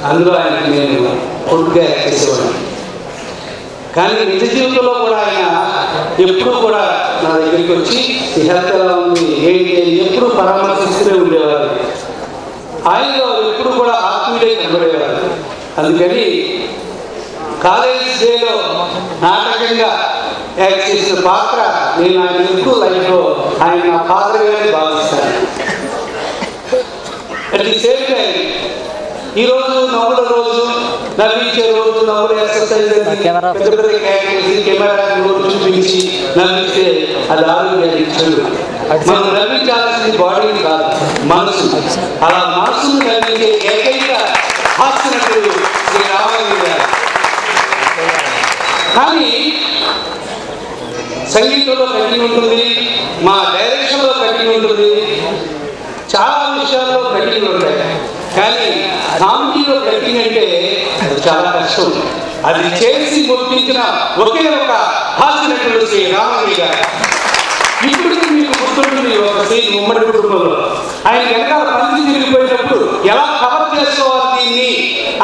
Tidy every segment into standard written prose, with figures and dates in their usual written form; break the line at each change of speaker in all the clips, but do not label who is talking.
అందులో ఆయనకి నేను కొడుకుగా యాక్ట్ చేసేవాడిని. కానీ నిజ జీవితంలో కూడా ఆయన ఎప్పుడూ కూడా నా దగ్గరికి వచ్చి ఈ హెల్త్ ఎలా ఉంది ఏంటి అని ఎప్పుడు పరామర్శిస్తూనే ఉండేవారు. ఆయనలో ఎప్పుడు కూడా ఆత్మీయుడై కనబడేవారు. అందుకని కాలేజ్ డేలో నాటకంగా యాక్ట్ చేసిన పాత్ర నేను ఆయన ఎప్పుడు లైఫ్లో ఆయన నా పాత్రగానే భావిస్తాను. అట్ ది సేమ్ టైం ఈరోజు నవ్వుల రోజు, నవ్వించే రోజు, నవ్వుల ఎక్సర్సైజ్ పెద్ద పెద్ద కెమెరా చూపించి నవ్విస్తే అది ఆరోగ్యాన్ని ఇచ్చాడు. మనం నవ్వించాల్సింది బాడీని కాదు, మనసు. అలా మనసును నవ్వించే ఏకైక హాస్యనటుడు శ్రీ రామయ్య గారు. కానీ సంగీతంలో కఠిన ఉంటుంది, మా డైరెక్షన్లో కఠిన ఉంటుంది, చాలా విషయాల్లో కఠిన ఉంటాయి. కానీ కామెడీలో కఠిన అంటే అది చాలా కష్టం. అది చేసి గుర్తించిన ఒకే ఒక హాస్యనటుడు శ్రీ రామయ్య గారు. ఇప్పటికీ మీకు గుర్తుంటుంది ఒక సీన్ ఉమ్మడి కుటుంబంలో ఆయన వెనకాల పంచి తిరిగిపోయినప్పుడు ఎలా కవర్ చేసుకోవాలి దీన్ని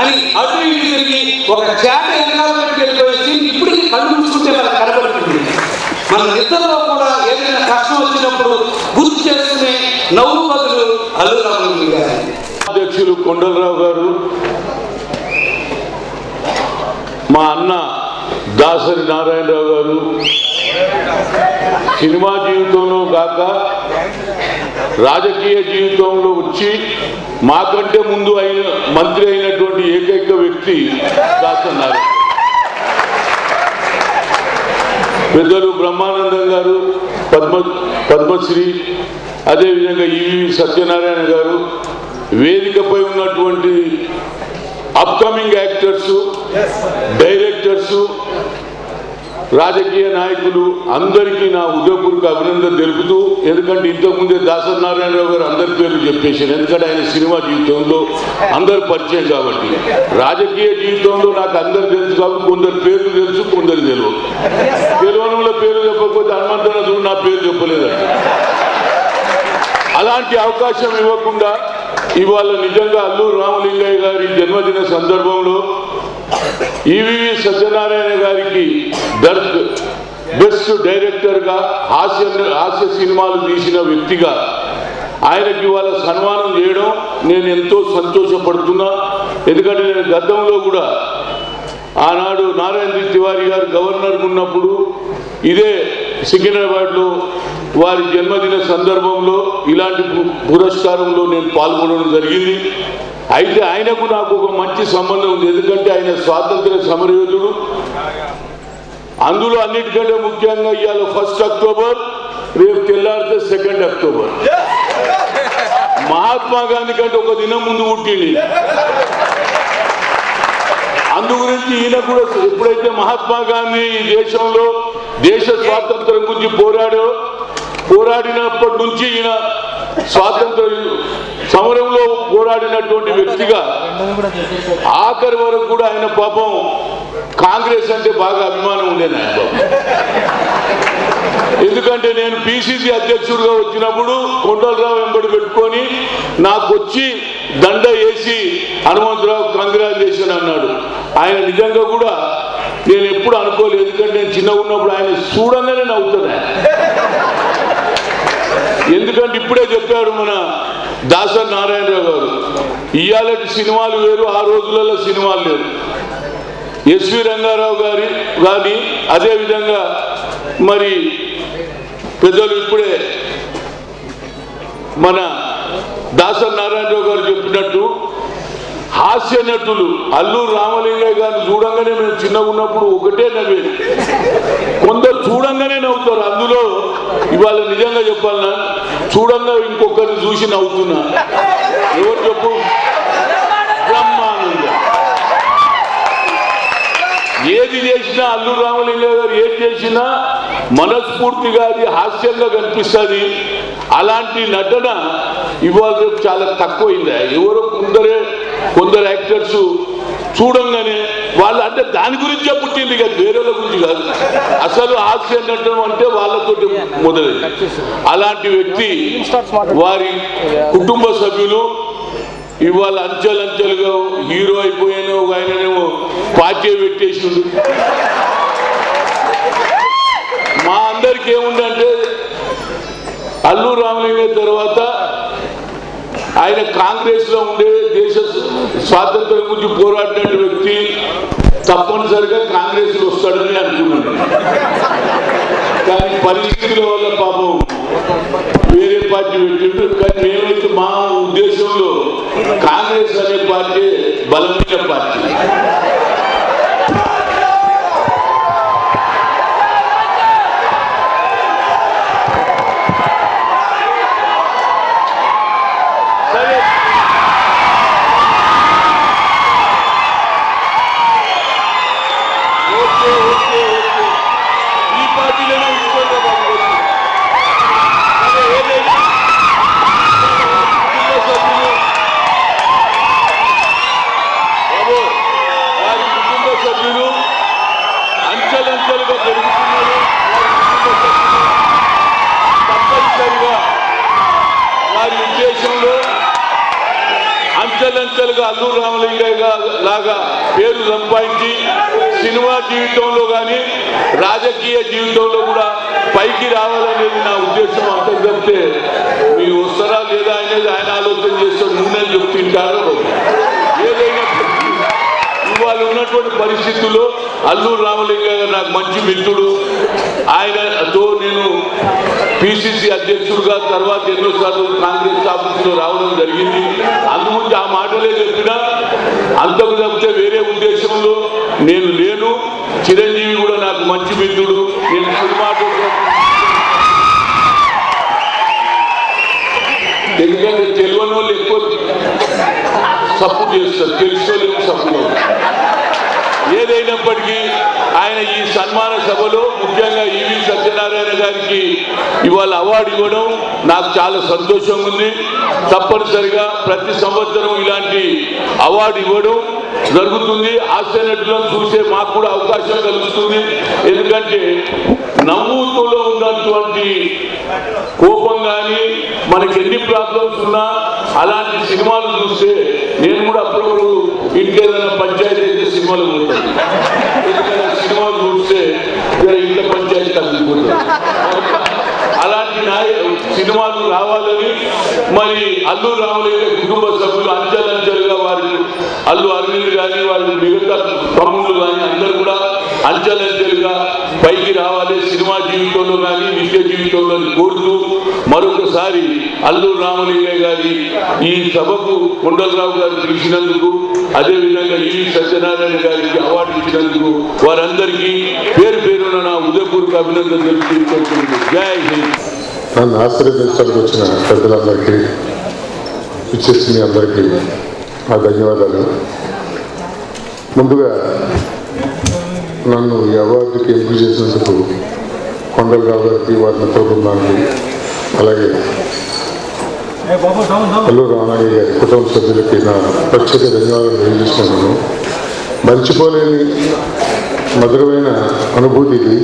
అని అటు ఇటు తిరిగి ఒక చేట వెనకాల వెళ్ళిపోయే సీన్ ఇప్పటికీ కళ్ళు మూసుకుంటే మనకు కనబడుతుంది. మన నిద్రలో కూడా ఏదైనా కష్టం వచ్చినప్పుడు గుర్తు చేసుకునే నవ్వు బదులు అల్లు రామయ్య గారు.
అధ్యక్షులు కొండలరావు గారు, మా అన్న దాసరి నారాయణరావు గారు సినిమా జీవితంలో కాక రాజకీయ జీవితంలో వచ్చి మాకంటే ముందు మంత్రి అయినటువంటి ఏకైక వ్యక్తి దాసరి నారాయణ. పెద్దలు బ్రహ్మానందం గారు, పద్మశ్రీ, అదేవిధంగా ఈవి సత్యనారాయణ గారు, వేదికపై ఉన్నటువంటి అప్కమింగ్ యాక్టర్సు, డైరెక్టర్సు, రాజకీయ నాయకులు అందరికీ నా హృదయపూర్వక అభినందన తెలుపుతూ, ఎందుకంటే ఇంతకుముందే దాసరి నారాయణరావు గారు అందరి పేర్లు చెప్పేశారు. ఎందుకంటే ఆయన సినిమా జీవితంలో అందరు పరిచయం కాబట్టి. రాజకీయ జీవితంలో నాకు అందరు తెలుసు కాబట్టి కొందరు పేర్లు తెలుసు, కొందరు తెలియదు. తెలియని పేరు చెప్పకపోతే హనుమంతరాజు నా పేరు చెప్పలేదండి. అలాంటి అవకాశం ఇవ్వకుండా ఇవాళ నిజంగా అల్లూరు రామలింగయ్య గారి జన్మదిన సందర్భంలో ఈవీవి సత్యనారాయణ గారికి బెస్ట్ డైరెక్టర్గా హాస్య సినిమాలు తీసిన వ్యక్తిగా ఆయనకి ఇవాళ సన్మానం చేయడం నేను ఎంతో సంతోషపడుతున్నా. ఎందుకంటే నేను గతంలో కూడా ఆనాడు నారాయణ తివారీ గారు గవర్నర్ ఉన్నప్పుడు ఇదే సికింద్రాబాద్లో వారి జన్మదిన సందర్భంలో ఇలాంటి పురస్కారంలో నేను పాల్గొనడం జరిగింది. అయితే ఆయనకు నాకు ఒక మంచి సంబంధం ఉంది. ఎందుకంటే ఆయన స్వాతంత్ర సమరయోధుడు. అందులో అన్నిటికంటే ముఖ్యంగా ఇవాళ 1 అక్టోబర్, రేపు తెల్లారితే 2 అక్టోబర్. మహాత్మా గాంధీ కంటే ఒక దినం ముందు పుట్టింది. అందు గురించి ఈయన కూడా ఎప్పుడైతే మహాత్మా గాంధీ ఈ దేశంలో దేశ స్వాతంత్రం గురించి పోరాడినప్పటి నుంచి ఈయన స్వాతంత్ర సమరంలో పోరాడినటువంటి వ్యక్తిగా ఆఖరి వరకు కూడా ఆయన పాపం కాంగ్రెస్ అంటే బాగా అభిమానం ఉండేది ఆయన పాపం. ఎందుకంటే నేను పిసిసి అధ్యక్షుడిగా వచ్చినప్పుడు కొండలరావు వెంబడి పెట్టుకొని నాకు వచ్చి దండ వేసి హనుమంతరావు కంగ్రాచులేషన్ అన్నాడు. ఆయన నిజంగా కూడా నేను ఎప్పుడు అనుకోలేదు. ఎందుకంటే నేను చిన్నగా ఉన్నప్పుడు ఆయన చూడంగానే నవ్వుతాను. ఎందుకంటే ఇప్పుడే చెప్పారు మన దాసరి నారాయణరావు గారు, ఇవాళ సినిమాలు వేరు, ఆ రోజులలో సినిమాలు లేవు. ఎస్వి రంగారావు గారి కానీ అదేవిధంగా మరి పెద్దలు ఇప్పుడే మన దాసరి నారాయణరావు గారు చెప్పినట్టు హాస్య నటులు అల్లూరు రామలింగయ్య గారిని చూడంగానే మేము చిన్నగా ఉన్నప్పుడు ఒకటే నవ్వేది. కొందరు చూడంగానే నవ్వుతారు. అందులో ఇవాళ నిజంగా చెప్పాలన్నా చూడంగా ఇంకొకరిని చూసి నవ్వుతున్నా. ఎవరు చెప్పు? బ్రహ్మానందం. ఏది చేసినా అల్లూరు రామలింగయ్య గారు ఏది చేసినా మనస్ఫూర్తిగా అది హాస్యంగా కనిపిస్తుంది. అలాంటి నటన ఇవాళ చాలా తక్కువైంది. ఎవరో కొందరు యాక్టర్స్ చూడంగానే వాళ్ళు అంటే దాని గురించే పుట్టింది కదా, వేరే గురించి కాదు. అసలు హాస్యం నటన అంటే వాళ్ళతో మొదలైంది. అలాంటి వ్యక్తి వారి కుటుంబ సభ్యులు ఇవాళ అంచెలంచెలుగా హీరో అయిపోయాను. ఒక ఆయననేమో పార్టీ పెట్టేసిండు. మా అందరికి ఏముందంటే అల్లు రామలింగయ్య తర్వాత ఆయన కాంగ్రెస్ లో ఉండే దేశ స్వాతంత్రం గురించి పోరాడిన వ్యక్తి తప్పనిసరిగా కాంగ్రెస్ లో వస్తాడని అనుకున్నాను. కానీ పరిస్థితుల వల్ల పాపం వేరే పార్టీ పెట్టిండు. కానీ మేమైతే మా ఉద్దేశంలో కాంగ్రెస్ అనే పార్టీ బలమైన పార్టీ. అంచెలంచెలుగా అల్లు రామలింగయ్య లాగా పేరు సంపాదించి సినిమా జీవితంలో కానీ రాజకీయ జీవితంలో కూడా పైకి రావాలనేది నా ఉద్దేశం. అంత చెప్తే మీరు వస్తారా లేదా అనేది ఆయన ఆలోచన చేస్తారు. ముందే చెప్తుంటారు. ఏదైనా ఇవాళ ఉన్నటువంటి పరిస్థితుల్లో అల్లు రామలింగయ్య నాకు మంచి మిత్రుడు. ఆయనతో నేను పిసిసి అధ్యక్షుడుగా తర్వాత ఎన్నోసార్లు కాంగ్రెస్ ఆఫీసులో రావడం జరిగింది. అందుగురించి ఆ మాటలే చెప్పినా అంతకు తప్పితే వేరే ఉద్దేశంలో నేను లేను. చిరంజీవి కూడా నాకు మంచి మిత్రుడు. నేను సినిమా ఎందుకంటే తెలియని వాళ్ళు ఎక్కువ సపోర్ట్ చేస్తారు, తెలిసిన వాళ్ళు సపోర్ట్. ఏదైనప్పటికీ ఆయన ఈ సన్మాన సభలో ముఖ్యంగా ఈవి సత్యనారాయణ గారికి ఇవాళ అవార్డు ఇవ్వడం నాకు చాలా సంతోషంగా ఉంది. తప్పనిసరిగా ప్రతి సంవత్సరం ఇలాంటి అవార్డు ఇవ్వడం జరుగుతుంది. హాస్య నటులను చూసే మాకు కూడా అవకాశం కలుగుతుంది. ఎందుకంటే నవ్వుతూలో ఉన్నటువంటి కోపం కానీ మనకి ఎన్ని ప్రాబ్లమ్స్ ఉన్నా అలాంటి సినిమాలు చూస్తే నేను కూడా అప్పుడప్పుడు ఇంకేదైనా పంచాయతీ అయితే సినిమాలు పోతాను. ఎందుకంటే సినిమాలు చూస్తే ఇంట్లో పంచాయతీ తగ్గిపోతుంది. అలాంటి సినిమాలు రావాలని మరి అల్లు రామలింగయ్య కుటుంబ సభ్యులు అంచెలంచెలుగా వారి అల్లు అరవింద్ కానీ వారి మిగతా తమ్ముళ్ళు కానీ అందరూ కూడా అంచెలంచెలుగా పైకి రావాలి సినిమా జీవితంలో కానీ నిత్య జీవితంలో కోరుతూ మరొకసారి అల్లు రామలింగయ్య గారి ఈ సభకు కొండలరావు గారు పిలిచినందుకు, అదేవిధంగా ఈవి సత్యనారాయణ గారికి అవార్డు ఇచ్చినందుకు వారందరికీ పేరు పేరున నా ఉదయపూర్వక అభినందనలు తెలుపుకుంటున్నాను. జై హింద్.
నన్ను ఆశీర్వదించడానికి వచ్చిన పెద్దలందరికీ, ఇచ్చేసి అందరికీ నా ధన్యవాదాలు. ముందుగా నన్ను ఈ అవార్డుకి ఎంపిక చేసినందుకు కొండలరావు గారికి, వారి మిత్ర బృందానికి, అలాగే అల్లు రామలింగయ్య గారి కుటుంబ సభ్యులకి నా ప్రత్యేక ధన్యవాదాలు తెలియజేసుకున్నాను. మర్చిపోలేని మధురమైన అనుభూతి ఇది.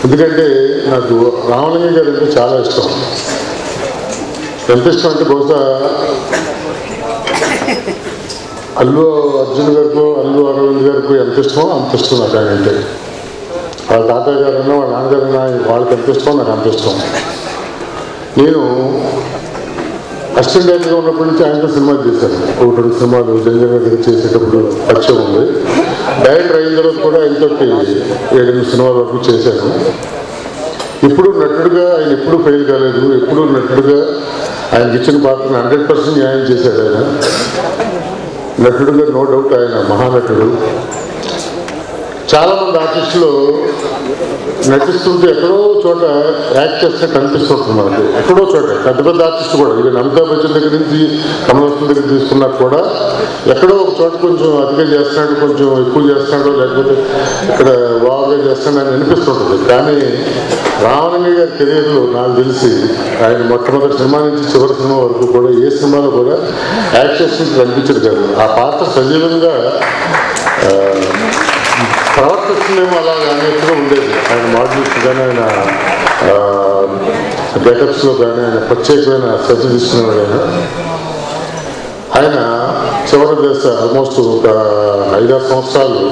ఎందుకంటే నాకు రామలింగయ్య గారు అంటే చాలా ఇష్టం. ఎంత ఇష్టం అంటే బహుశా అల్లు అర్జున్ గారికో అల్లు అరవింద్ గారికో ఎంత ఇష్టమో అంత ఇష్టం నాకు ఆయన అంటే. వాళ్ళ తాతయ్య గారన్నా వాళ్ళ నాన్నగారన్నా వాళ్ళకి ఎంత ఇష్టమో నాకు అంత ఇష్టం. నేను అసిస్టెంట్ డైరెక్టర్గా ఉన్నప్పటి నుంచి ఆయనతో సినిమాలు చేశాను. 1-2 సినిమాలు జంజర్ దగ్గర చేసేటప్పుడు పరిచయం ఉంది. డైరెక్టర్ అయిన తర్వాత కూడా ఆయనతో 7-8 సినిమాల వరకు చేశాను. ఇప్పుడు నటుడుగా ఆయన ఎప్పుడూ ఫెయిల్ కాలేదు. ఎప్పుడూ నటుడుగా ఆయనకి ఇచ్చిన పాత్రను 100% న్యాయం చేశాడు. ఆయన నటుడుగా నో డౌట్ ఆయన మహానటుడు. చాలామంది ఆర్టిస్టులు నటిస్తుంటే ఎక్కడో చోట యాక్ట్ చేస్తే కనిపిస్తుంటుంది మనకి. ఎక్కడో చోట పెద్ద పెద్ద ఆర్టిస్టు కూడా, ఈవెన్ అమితాబ్ బచ్చన్ దగ్గర నుంచి కమల్ హాసన్ దగ్గర తీసుకున్నా కూడా ఎక్కడో ఒక చోట కొంచెం అతిగా చేస్తున్నాడు, కొంచెం ఎక్కువ చేస్తున్నాడు, లేకపోతే ఇక్కడ వాగా చేస్తున్నాడు అని అనిపిస్తుంటుంది. కానీ రామలింగయ్య గారి కెరీర్లో నాకు తెలిసి ఆయన మొట్టమొదటి సినిమా నుంచి చివరి సినిమా వరకు కూడా ఏ సినిమాలో కూడా యాక్ట్ చేసినట్టు కనిపించదు కాదు. ఆ పాత్ర సజీవంగా ప్రవర్తిస్తుందేమో అలాగా అనేట్టుగా ఉండేది. ఆయన మోడల్స్ కానీ ఆయన గెటప్స్లో కానీ ఆయన ప్రత్యేకమైన శ్రద్ధ తీసుకునేవాడు. ఆయన ఆయన చివరి దశ ఆల్మోస్ట్ ఒక 5-6 సంవత్సరాలు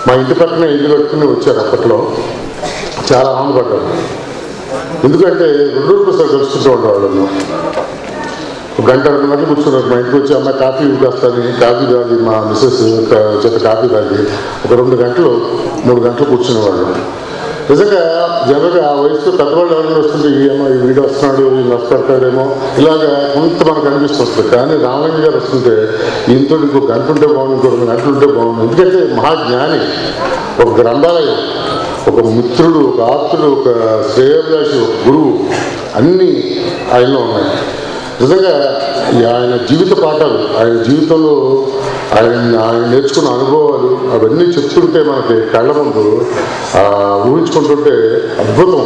మా ఇంటి పక్కనే ఇల్లు కట్టుకుని వచ్చారు. అప్పట్లో చాలా ఆనందపడ్డారు. ఎందుకంటే 2 రోజులు సార్ కలుసుకుంటూ ఉండేవాళ్ళను. 1 గంట 2 గంటలు కూర్చున్నారు. మా ఇంటికి వచ్చి అమ్మాయి కాఫీ కాస్తాను, కాఫీ తాగి మా మిస్సెస్ చేత కాఫీ తాగి ఒక 2 గంటలు 3 గంటలు కూర్చునేవాళ్ళు. నిజంగా జనరల్గా ఆ వయసులో పెద్దవాళ్ళు ఎవరైనా వస్తుంటే ఏమో ఈ వీడు వస్తున్నాడు, ఈ నష్టపడతాడేమో ఇలాగా కొంత మనకు అనిపిస్తుంది. కానీ రామలింగ గారు వస్తుంటే ఇంతో ఇంకో గంట ఉంటే బాగుంది, ఇంకో 2 గంటలు ఉంటే బాగుంది. ఎందుకంటే మహాజ్ఞాని, ఒక గ్రంథాలయం, ఒక మిత్రుడు, ఒక ఆప్తుడు, ఒక శ్రేయోభిలాషి, ఒక గురువు అన్నీ ఆయనలో ఉన్నాయి. నిజంగా ఆయన జీవిత పాఠాలు, ఆయన జీవితంలో ఆయన నేర్చుకున్న అనుభవాలు అవన్నీ చెప్తుంటే మనకి కళ్ళ ముందు ఊహించుకుంటుంటే అద్భుతం.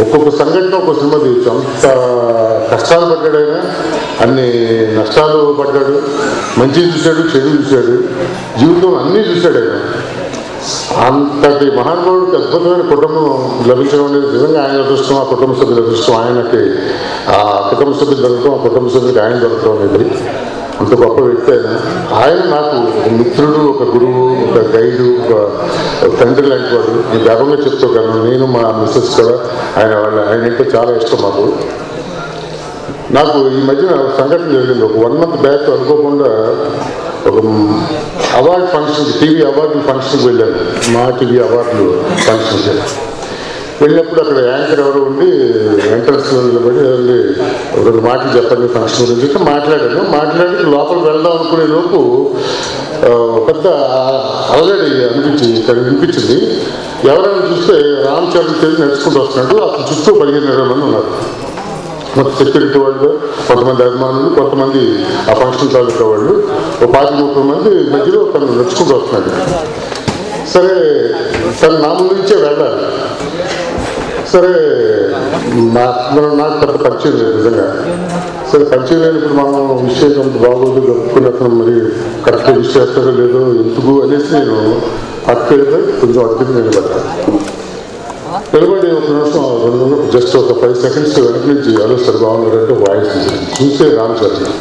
ఒక్కొక్క సంఘటన ఒక సినిమా తీయచ్చు. అంత కష్టాలు పడ్డాడు ఆయన, అన్ని నష్టాలు పడ్డాడు, మంచి చూశాడు, చెడు చూశాడు, జీవితం అన్నీ చూశాడు ఆయన. అంతటి మహానుభావుడికి అద్భుతమైన కుటుంబం లభించడం అనేది నిజంగా ఆయన అదృష్టం, ఆ కుటుంబ సభ్యుల అదృష్టం. ఆయనకి ఆ కుటుంబ సభ్యులు దొరకడం, ఆ కుటుంబ సభ్యులకి ఆయన దొరకడం అనేది అంత గొప్ప వ్యక్తి ఆయన. ఆయన నాకు ఒక మిత్రుడు, ఒక గురువు, ఒక గైడు, ఒక తండ్రి లాంటి వాడు. నేను గర్వంగా చెప్తాను. నేను మా మిస్సెస్ కూడా ఆయన అంటే చాలా ఇష్టం మాకు. నాకు ఈ మధ్యన సంఘటన జరిగింది. ఒక 1 month బ్యాక్ అనుకోకుండా ఒక అవార్డు ఫంక్షన్, టీవీ అవార్డు ఫంక్షన్కి వెళ్ళాను. మా టీవీ అవార్డులు ఫంక్షన్కి వెళ్ళినప్పుడు అక్కడ యాంకర్ ఎవరు ఉండి ఎంట్రన్స్ నిలబడి వెళ్ళి 2 మాటలు చెప్పండి ఫంక్షన్ గురించి మాట్లాడి లోపలికి వెళ్దాం అనుకునే లోపు పెద్ద అలజడి వినిపించింది. ఎవరైనా చూస్తే రామ్ చరణ్ తేజ్ నడుచుకుంటూ వస్తున్నాడు. అక్కడ చుట్టూ 15-20 మంది ఉన్నారు. మొత్తం సెక్యూరిటీ వాళ్ళు, కొంతమంది అభిమానులు, కొంతమంది ఆ ఫంక్షన్ తాలూకా వాళ్ళు, ఒక 20-30 మంది మధ్యలో తను నడుచుకుంటూ వస్తున్నాడు. సరే తను నా ముందు నుంచే వెళ్ళాలి. సరే నాకు పెద్ద పరిచయం లేదు నిజంగా. సరే పరిచయం లేనప్పుడు మనం విషయం అంత బాగోదు, గడుపుకుని అతను మరి కరెక్ట్గా విష్ చేస్తారో లేదో ఎందుకు అనేసి నేను పక్కకి వెళ్ళిపోయి కొంచెం అడిగి నిలబడ్డాను. నిలబడి 1 నిమిషం 2 నిమిషం జస్ట్ ఒక 5 seconds వెనక నుంచి హలో సార్ బాగున్నారంటే వాయిస్ చూస్తే రామ్ చరణ్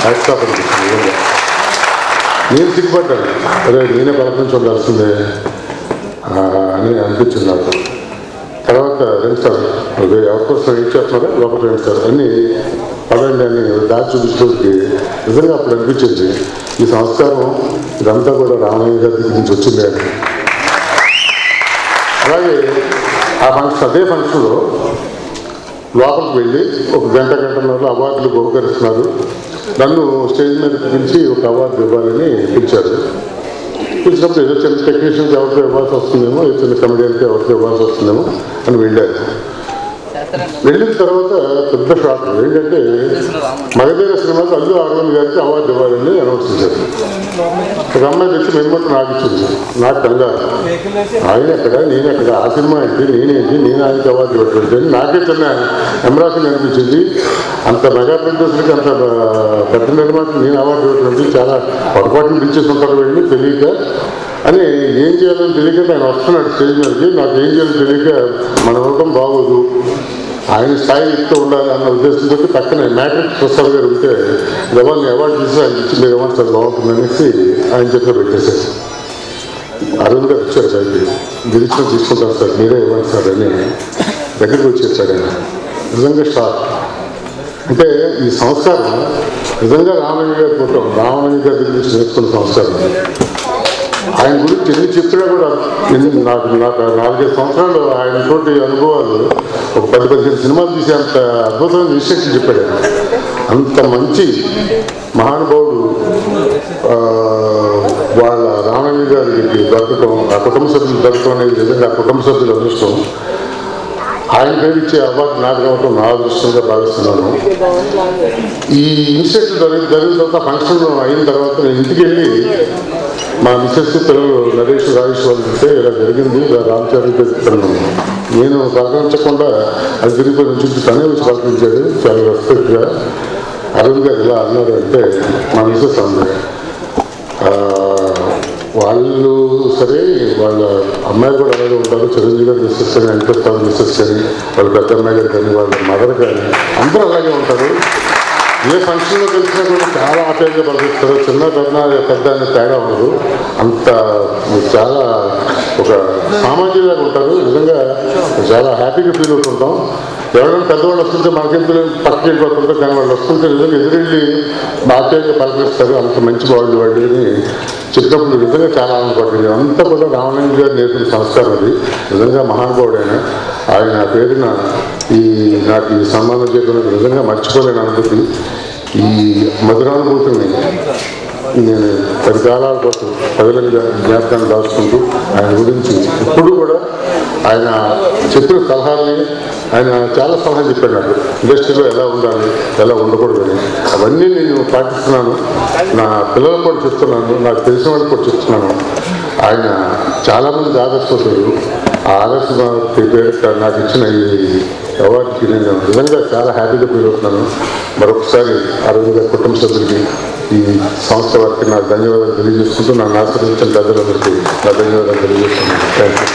హ్యాట్సాప్ అనిపించింది. నేను సిగ్గుపడ్డాను. అదే నేనే పలకరించి ఉండాల్సిందే అని అనిపించింది నాకు. తర్వాత రండి సార్, ఎవరికోసం ఏం చేస్తున్నారో లోపల రండి సార్ అని పదండి అని దాచి చూపించడానికి నిజంగా అప్పుడు అనిపించింది ఈ సంస్కారం ఇదంతా కూడా రామయ్య గారి దగ్గర నుంచి వచ్చింది అని. అలాగే ఆ ఫంక్షన్, అదే ఫంక్షన్లో లోపలికి వెళ్ళి ఒక గంటన్నర అవార్డులు బహుకరిస్తున్నారు. నన్ను స్టేజ్ మీద పిలిచి ఒక అవార్డు ఇవ్వాలని పిలిచారు. పిలిచినప్పుడు ఏదో చిన్న టెక్నీషియన్కి ఎవరితో ఇవ్వాల్సి వస్తుందేమో, ఏదో చిన్న కమెడియన్కి ఎవరితో ఇవ్వాల్సి వస్తుందేమో అని వెళ్ళారు. వెళ్ళిన తర్వాత పెద్ద షాక్ ఏంటంటే మగధీర సినిమాకి అల్లు అరవింద్ గారికి అవార్డు ఇవ్వాలని అనౌన్స్ చేశారు. ఒక అమ్మాయి తెచ్చి మెమ్మట్ నాకు ఇచ్చింది. నాకు కంగారు, ఆయన ఎక్కడ నేను ఎక్కడ, ఆ సినిమా ఏంటి, నేనేంటి, నేను ఆయనకి అవార్డు ఇవ్వట్లేదు అని నాకే చిన్న ఎంబ్రాసింగ్ అనిపించింది. అంత మెగా ప్రొడ్యూసర్కి, అంత పెద్ద నిర్మాణం నేను అవార్డు ఇవ్వట్లేదు, చాలా పొరపాటును పిలిచేసి ఉంటారు వెళ్ళి తెలియక అని. ఏం చేయాలని తెలియక ఆయన వస్తున్నాడు స్టేజ్ మీదకి. నాకు ఏం చేయాలని తెలియక మన ఇవ్వడం బాగోదు, ఆయన స్థాయి ఇస్తూ ఉండాలి అన్న ఉద్దేశంతో పక్కనే మ్యాట్రిక్స్ ప్రసాద్ గారు ఉంటే ఎవరిని అవార్డు తీసి ఆయన ఇచ్చి మీరు ఇవ్వండి సార్ బాగుంటుందనేసి ఆయన చేతిలో పెట్టేశారు. అరవింద్ గారు వచ్చారు బయటికి, గిరిచిన తీసుకుంటారు సార్ మీరే ఇవ్వండి సార్ అని దగ్గరికి వచ్చేసాడు ఆయన. నిజంగా షాక్. అంటే ఈ సంస్కారం నిజంగా రామలింగ గారి కుటుంబం, రామలింగ గారి దగ్గర నుంచి నేర్చుకున్న సంస్కారం. ఆయన గురించి ఎన్ని చెప్పినా కూడా నాకు 4-5 సంవత్సరాలు ఆయన తోటి అనుభవాలు, ఒక 10-15 సినిమాలు తీసే అంత అద్భుతమైన విషయం చెప్పాడు. అంత మంచి మహానుభావుడు వాళ్ళ రామలింగ గారికి దొరకటం, ఆ కుటుంబ సభ్యులు దొరకటం అనేది నిజంగా ఆ కుటుంబ సభ్యుల అదృష్టం. ఆయన పేరు ఇచ్చే అవార్డు నాకు రావటం నా అదృష్టంగా భావిస్తున్నాను. ఈ ఇన్సిడెంట్ జరిగిన తర్వాత ఫంక్షన్ అయిన తర్వాత నేను ఇంటికి వెళ్ళి మా మిస్సెస్ పిల్లలు నరేష్ రాజేష్ వాళ్ళు ఉంటే ఇలా జరిగింది, ఇలా రామచారి చెప్తున్నాను. నేను పలకరించకుండా అది తిరిగిపోయి నుంచి తనే వచ్చి పలకరించాడు చాలా రెస్పెక్ట్గా. అరవింద్ గారు ఇలా అన్నారు అంటే మా మిస్సెస్ అన్నారు. వాళ్ళు సరే వాళ్ళ అమ్మాయిలు కూడా అలాగే ఉంటారు, చిరంజీవి గారు మిస్సెస్ అని, వెంకటేశ్వర మిస్సెస్ అని, వాళ్ళ పెద్ద అమ్మాయి గారు కానీ, వాళ్ళ మదర్ కానీ అందరూ అలాగే ఉంటారు. ఏ ఫంక్షన్లో కలిసినా కూడా చాలా ఆప్యాయంగా పలికిస్తారు. చిన్న పెద్ద అనే తేడా ఉండదు. అంత చాలా ఒక సామాజికలాగా ఉంటారు. నిజంగా చాలా హ్యాపీగా ఫీల్ అవుతుంటాం. ఎవరైనా పెద్దవాళ్ళు వస్తుంటే మనకేం పక్కకి వెళ్ళిపోతుంటారు, కానీ వాళ్ళు వస్తుంటే నిజంగా ఎదురెళ్ళి ఆప్యాయంగా పలికిస్తారు. అంత మంచి వాళ్ళు అని చెప్పినప్పుడు నిజంగా చాలా ఆనందపడుతుంది. అంతా కూడా రామలింగ గారు నేర్పిన సంస్కారం అది. నిజంగా మహానుభావుడైన ఆయన పేరున నాకు ఈ సన్మానం చేయడం నిజంగా మర్చిపోలేని అనుభూతి. ఈ మధురానుభూతిని నేను 10 కాలాల కోసం ప్రజల జ్ఞాపకాన్ని దాచుకుంటూ ఆయన గురించి ఇప్పుడు కూడా ఆయన చెప్పిన సలహాలని ఆయన చాలా సలహాలు చెప్పాడు నాకు. ఇండస్ట్రీలో ఎలా ఉండాలి, ఎలా ఉండకూడదని అవన్నీ నేను పాటిస్తున్నాను. నా పిల్లలకు కూడా చెప్తున్నాను, నాకు తెలిసిన వాళ్ళకి కూడా చెప్తున్నాను. ఆయన చాలామంది ఆదర్శవంతులు. ఆ ఆదర్శ పేరు నాకు ఇచ్చిన ఈ అవార్డుకి నేను నిజంగా చాలా హ్యాపీగా ఫీల్ అవుతున్నాను. మరొకసారి అరవింద్ గారి కుటుంబ సభ్యులకి, ఈ సంస్థ వారికి నాకు ధన్యవాదాలు తెలియజేసుకుంటూ నన్ను ఆశ్రయించిన పెద్దలందరికీ నా ధన్యవాదాలు తెలియజేస్తున్నాను. Thank you.